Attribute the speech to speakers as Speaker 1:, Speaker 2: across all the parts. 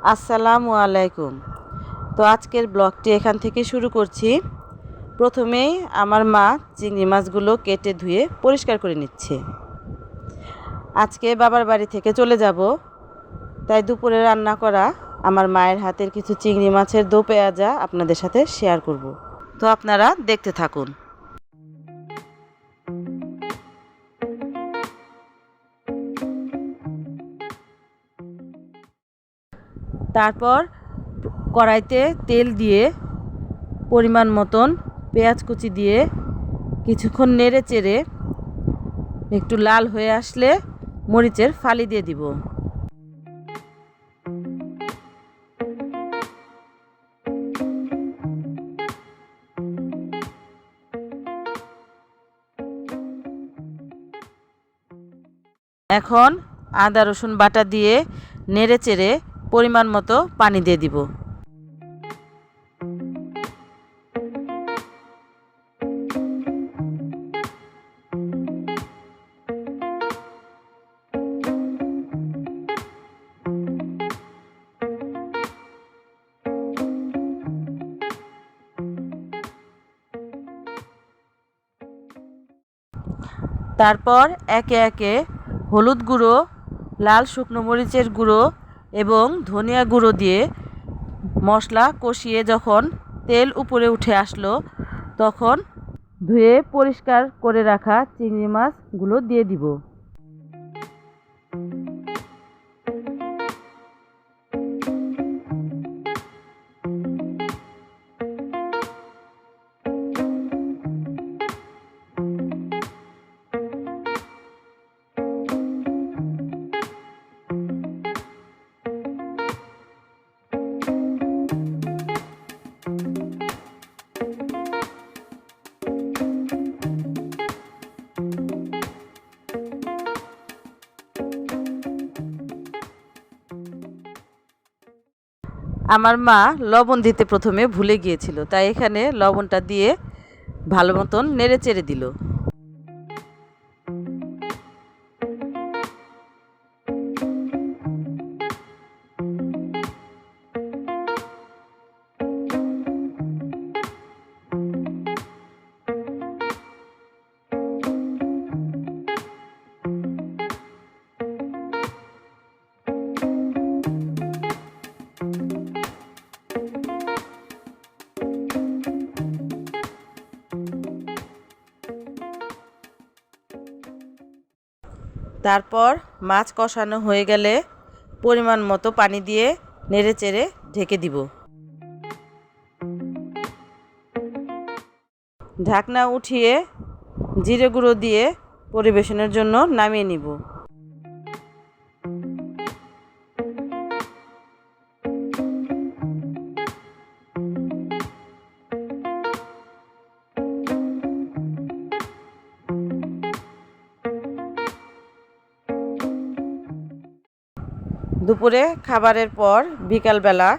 Speaker 1: আসসালামু আলাইকুম। তো আজকের ব্লগটি এখান থেকে শুরু করছি। প্রথমেই আমার মা চিংড়ি মাছগুলো কেটে ধুয়ে পরিষ্কার করে নিচ্ছে। আজকে বাবার বাড়ি থেকে চলে যাব, তাই দুপুরে রান্না করা আমার মায়ের হাতের কিছু চিংড়ি মাছের দো পেঁয়াজা আপনাদের সাথে শেয়ার করব। তো আপনারা দেখতে থাকুন। তারপর কড়াইতে তেল দিয়ে পরিমাণ মতন পেঁয়াজ কুচি দিয়ে কিছুক্ষণ নেড়ে চেড়ে একটু লাল হয়ে আসলে মরিচের ফালি দিয়ে দিব। এখন আদা রসুন বাটা দিয়ে নেড়ে চেড়ে পরিমাণ মতো পানি দিয়ে দিব। তারপর একে একে হলুদ গুঁড়ো, লাল শুকনো মরিচের গুঁড়ো এবং ধনিয়া গুঁড়ো দিয়ে মশলা কষিয়ে যখন তেল উপরে উঠে আসলো, তখন ধুয়ে পরিষ্কার করে রাখা চিংড়ি মাছগুলো দিয়ে দিব। আমার মা লবণ দিতে প্রথমে ভুলে গিয়েছিল, তাই এখানে লবণটা দিয়ে ভালো মতন নেড়ে চেড়ে দিল। তারপর মাছ কষানো হয়ে গেলে পরিমাণ মতো পানি দিয়ে নেড়ে চেড়ে ঢেকে দিব। ঢাকনা উঠিয়ে জিরে গুঁড়ো দিয়ে পরিবেশনের জন্য নামিয়ে নিব। দুপুরে খাবারের পর বিকালবেলা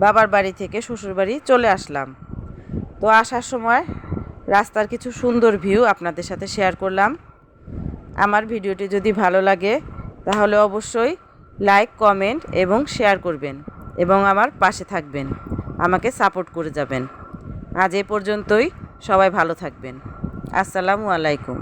Speaker 1: বাবার বাড়ি থেকে শ্বশুরবাড়ি চলে আসলাম। তো আসার সময় রাস্তার কিছু সুন্দর ভিউ আপনাদের সাথে শেয়ার করলাম। আমার ভিডিওটি যদি ভালো লাগে তাহলে অবশ্যই লাইক, কমেন্ট এবং শেয়ার করবেন এবং আমার পাশে থাকবেন, আমাকে সাপোর্ট করে যাবেন। আজ এ পর্যন্তই, সবাই ভালো থাকবেন। আসসালামু আলাইকুম।